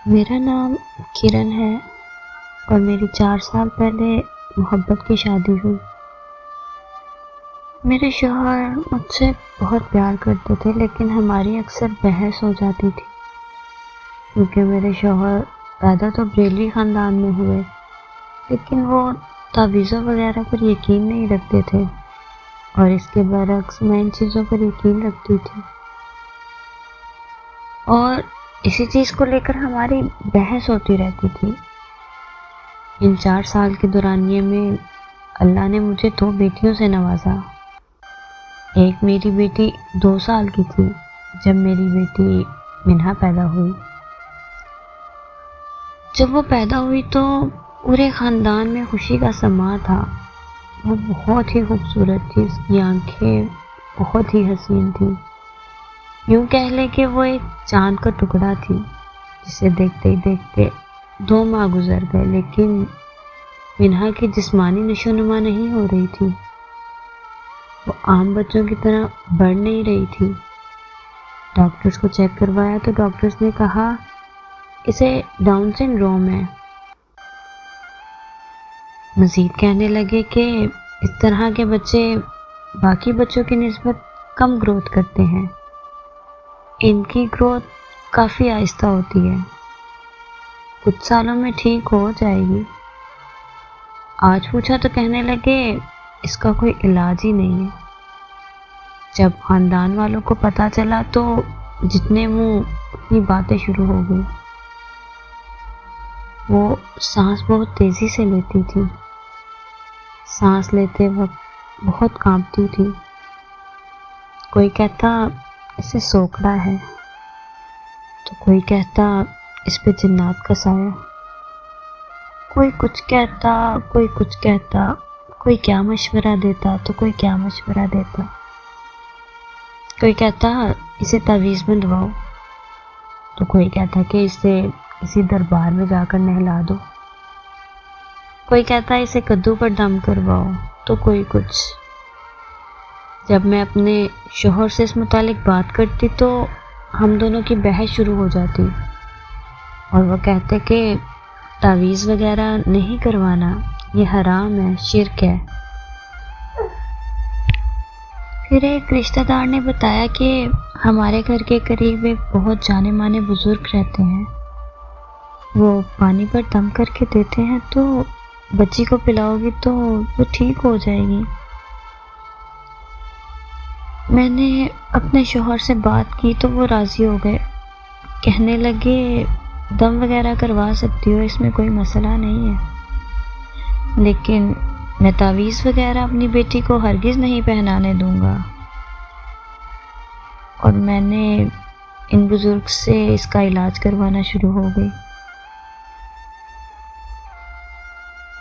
میرا نام کرن ہے اور میری 4 سال پہلے محبت کی شادی ہوئی۔ میرے شوہر مجھ سے بہت پیار کرتے تھے، لیکن ہماری اکثر بحث ہو جاتی تھی کیونکہ میرے شوہر پیدا تو بریلوی خاندان میں ہوئے، لیکن وہ تعویذوں وغیرہ پر یقین نہیں رکھتے تھے، اور اس کے برعکس میں ان چیزوں پر یقین رکھتی تھی، اور اسی چیز کو لے کر ہماری بحث ہوتی رہتی تھی۔ ان 4 سال کے دورانیے میں اللہ نے مجھے 2 بیٹیوں سے نوازا۔ ایک میری بیٹی 2 سال کی تھی جب میری بیٹی منہا پیدا ہوئی۔ جب وہ پیدا ہوئی تو پورے خاندان میں خوشی کا سماں تھا۔ وہ بہت ہی خوبصورت تھی، اس کی آنکھیں بہت ہی حسین تھی، یوں کہہ لے کہ وہ ایک چاند کا ٹکڑا تھی جسے دیکھتے ہی دیکھتے 2 ماہ گزر گئے، لیکن منہا کی جسمانی نشو نما نہیں ہو رہی تھی، وہ عام بچوں کی طرح بڑھ نہیں رہی تھی۔ ڈاکٹرز کو چیک کروایا تو ڈاکٹرز نے کہا اسے ڈاؤن سنڈروم ہے۔ مزید کہنے لگے کہ اس طرح کے بچے باقی بچوں کی نسبت کم گروتھ کرتے ہیں، ان کی گروتھ کافی آہستہ ہوتی ہے، کچھ سالوں میں ٹھیک ہو جائے گی۔ آج پوچھا تو کہنے لگے اس کا کوئی علاج ہی نہیں ہے۔ جب خاندان والوں کو پتہ چلا تو جتنے منہ اتنی باتیں شروع ہو گئی۔ وہ سانس بہت تیزی سے لیتی تھی، سانس لیتے وقت بہت کانپتی تھی۔ کوئی کہتا اسے سوکڑا ہے تو کوئی کہتا اس پہ جنات کا سایہ، کوئی کچھ کہتا، کوئی کچھ کہتا، کوئی کیا مشورہ دیتا تو کوئی کیا مشورہ دیتا۔ کوئی کہتا اسے تعویذ بندھواؤ تو کوئی کہتا کہ اسے کسی دربار میں جا کر نہلا دو، کوئی کہتا اسے کدو پر دم کرواؤ تو کوئی کچھ۔ جب میں اپنے شوہر سے اس متعلق بات کرتی تو ہم دونوں کی بحث شروع ہو جاتی، اور وہ کہتے کہ تعویذ وغیرہ نہیں کروانا، یہ حرام ہے، شرک ہے۔ پھر ایک رشتہ دار نے بتایا کہ ہمارے گھر کے قریب ایک بہت جانے مانے بزرگ رہتے ہیں، وہ پانی پر دم کر کے دیتے ہیں تو بچی کو پلاؤ گی تو وہ ٹھیک ہو جائے گی۔ میں نے اپنے شوہر سے بات کی تو وہ راضی ہو گئے، کہنے لگے دم وغیرہ کروا سکتی ہو، اس میں کوئی مسئلہ نہیں ہے، لیکن میں تعویذ وغیرہ اپنی بیٹی کو ہرگز نہیں پہنانے دوں گا۔ اور میں نے ان بزرگ سے اس کا علاج کروانا شروع ہو گئی۔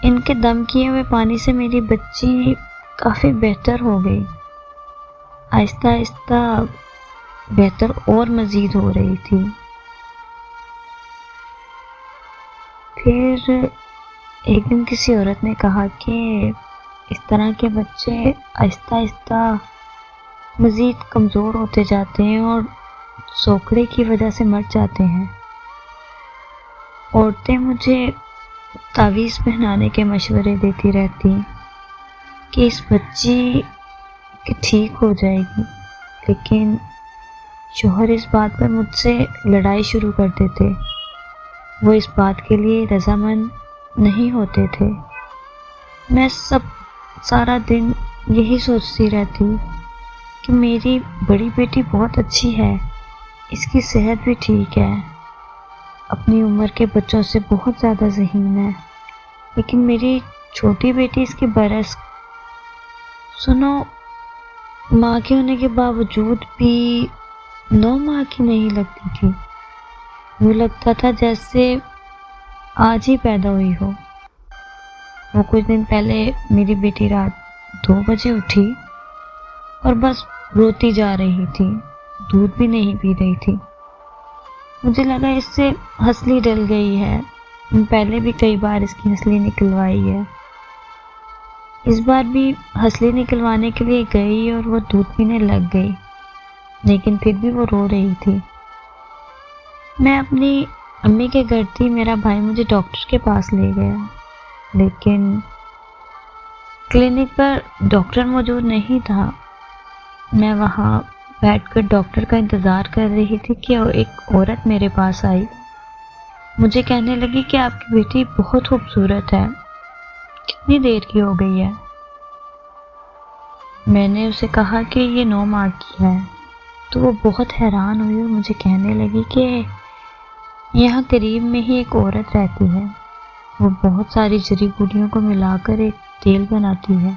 ان کے دم کیے ہوئے پانی سے میری بچی کافی بہتر ہو گئی، آہستہ آہستہ بہتر اور مزید ہو رہی تھی۔ پھر ایک دن کسی عورت نے کہا کہ اس طرح کے بچے آہستہ آہستہ مزید کمزور ہوتے جاتے ہیں اور سوکڑے کی وجہ سے مر جاتے ہیں۔ عورتیں مجھے تعویذ پہنانے کے مشورے دیتی رہتی کہ اس بچی کہ ٹھیک ہو جائے گی، لیکن شوہر اس بات پر مجھ سے لڑائی شروع کر دیتے، وہ اس بات کے لیے رضامند نہیں ہوتے تھے۔ میں سارا دن یہی سوچتی رہتی کہ میری بڑی بیٹی بہت اچھی ہے، اس کی صحت بھی ٹھیک ہے، اپنی عمر کے بچوں سے بہت زیادہ ذہین ہے، لیکن میری چھوٹی بیٹی اس کے برعکس، سنو، ماں کے ہونے کے باوجود بھی 9 ماہ کی نہیں لگتی تھی، یوں لگتا تھا جیسے آج ہی پیدا ہوئی ہو۔ وہ کچھ دن پہلے میری بیٹی رات 2 بجے اٹھی اور بس روتی جا رہی تھی، دودھ بھی نہیں پی رہی تھی۔ مجھے لگا اس سے ہنسلی ڈل گئی ہے، پہلے بھی کئی بار اس کی ہنسلی نکلوائی ہے، اس بار بھی ہنسلی نکلوانے کے لیے گئی اور وہ دودھ پینے لگ گئی، لیکن پھر بھی وہ رو رہی تھی۔ میں اپنی امی کے گھر تھی، میرا بھائی مجھے ڈاکٹر کے پاس لے گیا، لیکن کلینک پر ڈاکٹر موجود نہیں تھا۔ میں وہاں بیٹھ کر ڈاکٹر کا انتظار کر رہی تھی کہ ایک عورت میرے پاس آئی، مجھے کہنے لگی کہ آپ کی بیٹی بہت خوبصورت ہے، کتنی دیر کی ہو گئی ہے؟ میں نے اسے کہا کہ یہ 9 ماہ کی ہے، تو وہ بہت حیران ہوئی اور مجھے کہنے لگی کہ یہاں قریب میں ہی ایک عورت رہتی ہے، وہ بہت ساری جڑی بوٹیوں کو ملا کر ایک تیل بناتی ہے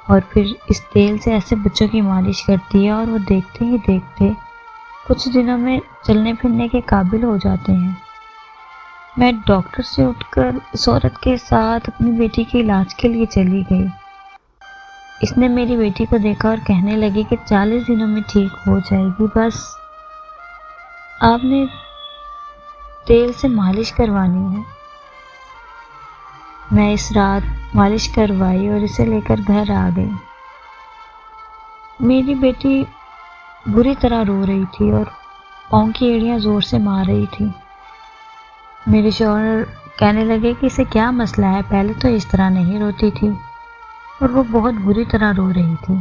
اور پھر اس تیل سے ایسے بچوں کی مالش کرتی ہے اور وہ دیکھتے ہی دیکھتے کچھ دنوں میں چلنے پھرنے کے قابل ہو جاتے ہیں۔ میں ڈاکٹر سے اٹھ کر اس عورت کے ساتھ اپنی بیٹی کے علاج کے لیے چلی گئی۔ اس نے میری بیٹی کو دیکھا اور کہنے لگی کہ 40 دنوں میں ٹھیک ہو جائے گی، بس آپ نے تیل سے مالش کروانی ہے۔ میں اس رات مالش کروائی اور اسے لے کر گھر آ گئی۔ میری بیٹی بری طرح رو رہی تھی اور پاؤں کی ایڑیاں زور سے مار رہی تھی۔ میرے شوہر کہنے لگے کہ اسے کیا مسئلہ ہے، پہلے تو اس طرح نہیں روتی تھی اور وہ بہت بری طرح رو رہی تھی۔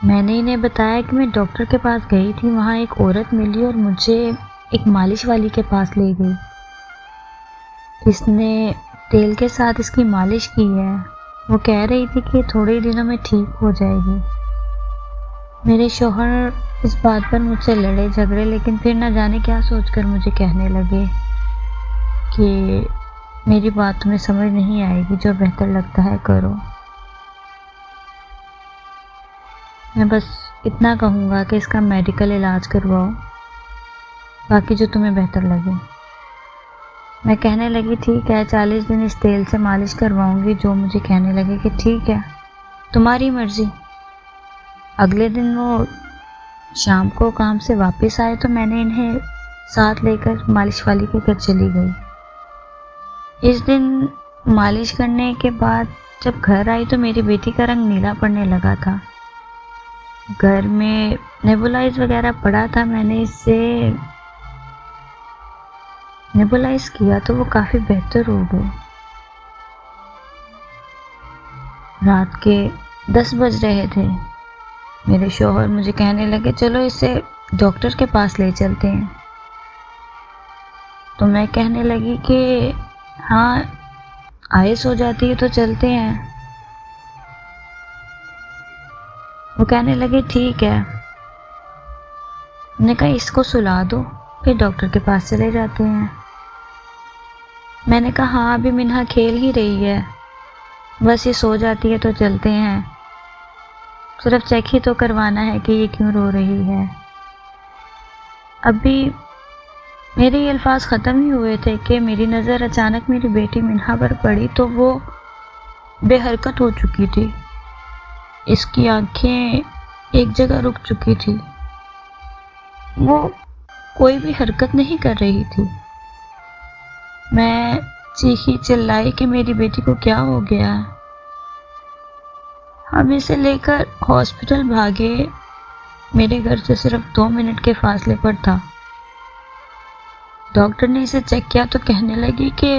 میں نے انہیں بتایا کہ میں ڈاکٹر کے پاس گئی تھی، وہاں ایک عورت ملی اور مجھے ایک مالش والی کے پاس لے گئی۔ اس نے تیل کے ساتھ اس کی مالش کی ہے، وہ کہہ رہی تھی کہ تھوڑے دنوں میں ٹھیک ہو جائے گی۔ میرے شوہر اس بات پر مجھ سے لڑے جھگڑے، لیکن پھر نہ جانے کیا سوچ کر مجھے کہنے لگے کہ میری بات تمہیں سمجھ نہیں آئے گی، جو بہتر لگتا ہے کرو۔ میں بس اتنا کہوں گا کہ اس کا میڈیکل علاج کرواؤ، باقی جو تمہیں بہتر لگے۔ میں کہنے لگی ٹھیک ہے، 40 دن اس تیل سے مالش کرواؤں گی، جو مجھے کہنے لگے کہ ٹھیک ہے تمہاری مرضی۔ اگلے دن وہ شام کو کام سے واپس آئے تو میں نے انہیں ساتھ لے کر مالش والی کے گھر چلی گئی۔ اس دن مالش کرنے کے بعد جب گھر آئی تو میری بیٹی کا رنگ نیلا پڑنے لگا تھا۔ گھر میں نیبولائز وغیرہ پڑا تھا، میں نے اس سے نیبولائز کیا تو وہ کافی بہتر ہو گئی۔ رات کے 10 بج رہے تھے، میرے شوہر مجھے کہنے لگے چلو اسے ڈاکٹر کے پاس لے چلتے ہیں۔ تو میں کہنے لگی کہ ہاں آئس ہو جاتی ہے تو چلتے ہیں۔ وہ کہنے لگے ٹھیک ہے۔ میں نے کہا اس کو سلا دو، پھر ڈاکٹر کے پاس چلے جاتے ہیں۔ میں نے کہا ہاں ابھی منہا کھیل ہی رہی ہے، بس یہ سو جاتی ہے تو چلتے ہیں، صرف چیک ہی تو کروانا ہے کہ یہ کیوں رو رہی ہے۔ ابھی میرے یہ الفاظ ختم ہی ہوئے تھے کہ میری نظر اچانک میری بیٹی منہا پر پڑی تو وہ بے حرکت ہو چکی تھی، اس کی آنکھیں ایک جگہ رک چکی تھی، وہ کوئی بھی حرکت نہیں کر رہی تھی۔ میں چیخی چلائی کہ میری بیٹی کو کیا ہو گیا ہے۔ ہم اسے لے کر ہاسپٹل بھاگے، میرے گھر سے صرف 2 منٹ کے فاصلے پر تھا۔ ڈاکٹر نے اسے چیک کیا تو کہنے لگی کہ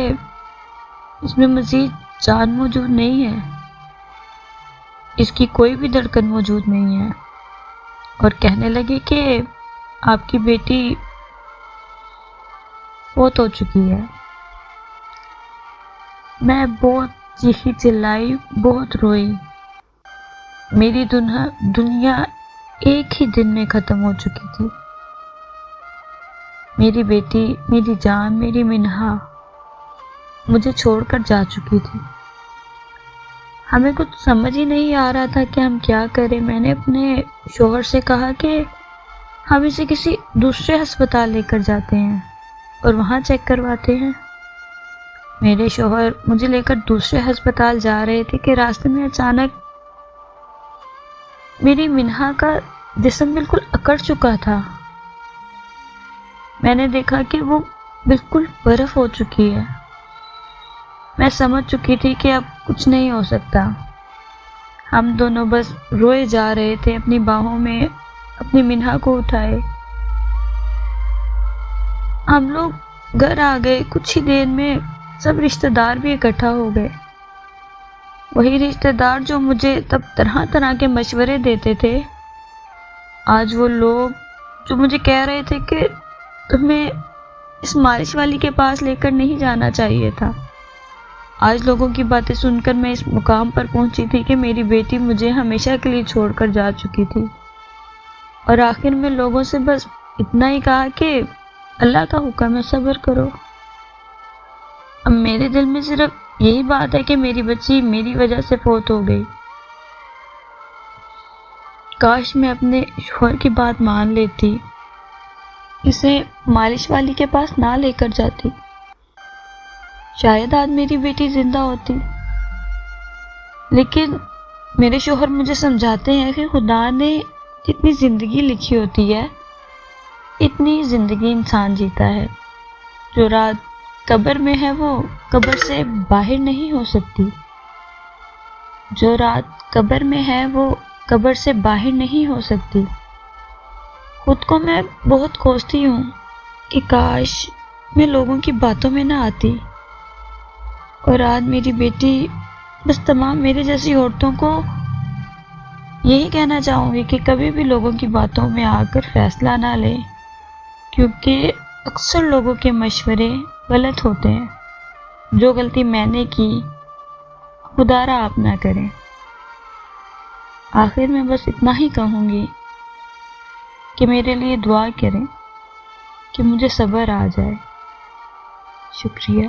اس میں مزید جان موجود نہیں ہے، اس کی کوئی بھی دھڑکن موجود نہیں ہے، اور کہنے لگے کہ آپ کی بیٹی فوت ہو چکی ہے۔ میں بہت چیخی چلائی، بہت روئی، میری دنیا ایک ہی دن میں ختم ہو چکی تھی۔ میری بیٹی، میری جان، میری منہا مجھے چھوڑ کر جا چکی تھی۔ ہمیں کچھ سمجھ ہی نہیں آ رہا تھا کہ ہم کیا کریں۔ میں نے اپنے شوہر سے کہا کہ ہم اسے کسی دوسرے ہسپتال لے کر جاتے ہیں اور وہاں چیک کرواتے ہیں۔ میرے شوہر مجھے لے کر دوسرے ہسپتال جا رہے تھے کہ راستے میں اچانک میری منہا کا جسم بالکل اکڑ چکا تھا۔ میں نے دیکھا کہ وہ بالکل برف ہو چکی ہے۔ میں سمجھ چکی تھی کہ اب کچھ نہیں ہو سکتا۔ ہم دونوں بس روئے جا رہے تھے، اپنی باہوں میں اپنی منہا کو اٹھائے۔ ہم لوگ گھر آ گئے، کچھ ہی دیر میں سب رشتہ دار بھی اکٹھا ہو گئے۔ وہی رشتہ دار جو مجھے تب طرح طرح کے مشورے دیتے تھے، آج وہ لوگ جو مجھے کہہ رہے تھے کہ تمہیں اس مالش والی کے پاس لے کر نہیں جانا چاہیے تھا، آج لوگوں کی باتیں سن کر میں اس مقام پر پہنچی تھی کہ میری بیٹی مجھے ہمیشہ کے لیے چھوڑ کر جا چکی تھی، اور آخر میں لوگوں سے بس اتنا ہی کہا کہ اللہ کا حکم ہے، صبر کرو۔ اب میرے دل میں صرف یہی بات ہے کہ میری بچی میری وجہ سے فوت ہو گئی۔ کاش میں اپنے شوہر کی بات مان لیتی، اسے مالش والی کے پاس نہ لے کر جاتی، شاید آج میری بیٹی زندہ ہوتی۔ لیکن میرے شوہر مجھے سمجھاتے ہیں کہ خدا نے جتنی زندگی لکھی ہوتی ہے اتنی زندگی انسان جیتا ہے، جو رات قبر میں ہے وہ قبر سے باہر نہیں ہو سکتی، جو رات قبر میں ہے وہ قبر سے باہر نہیں ہو سکتی۔ خود کو میں بہت کوستی ہوں کہ کاش میں لوگوں کی باتوں میں نہ آتی، اور آج میری بیٹی، بس تمام میرے جیسی عورتوں کو یہی کہنا چاہوں گی کہ کبھی بھی لوگوں کی باتوں میں آ کر فیصلہ نہ لیں، کیونکہ اکثر لوگوں کے مشورے غلط ہوتے ہیں۔ جو غلطی میں نے کی خدا را آپ نہ کریں۔ آخر میں بس اتنا ہی کہوں گی کہ میرے لیے دعا کریں کہ مجھے صبر آ جائے۔ شکریہ۔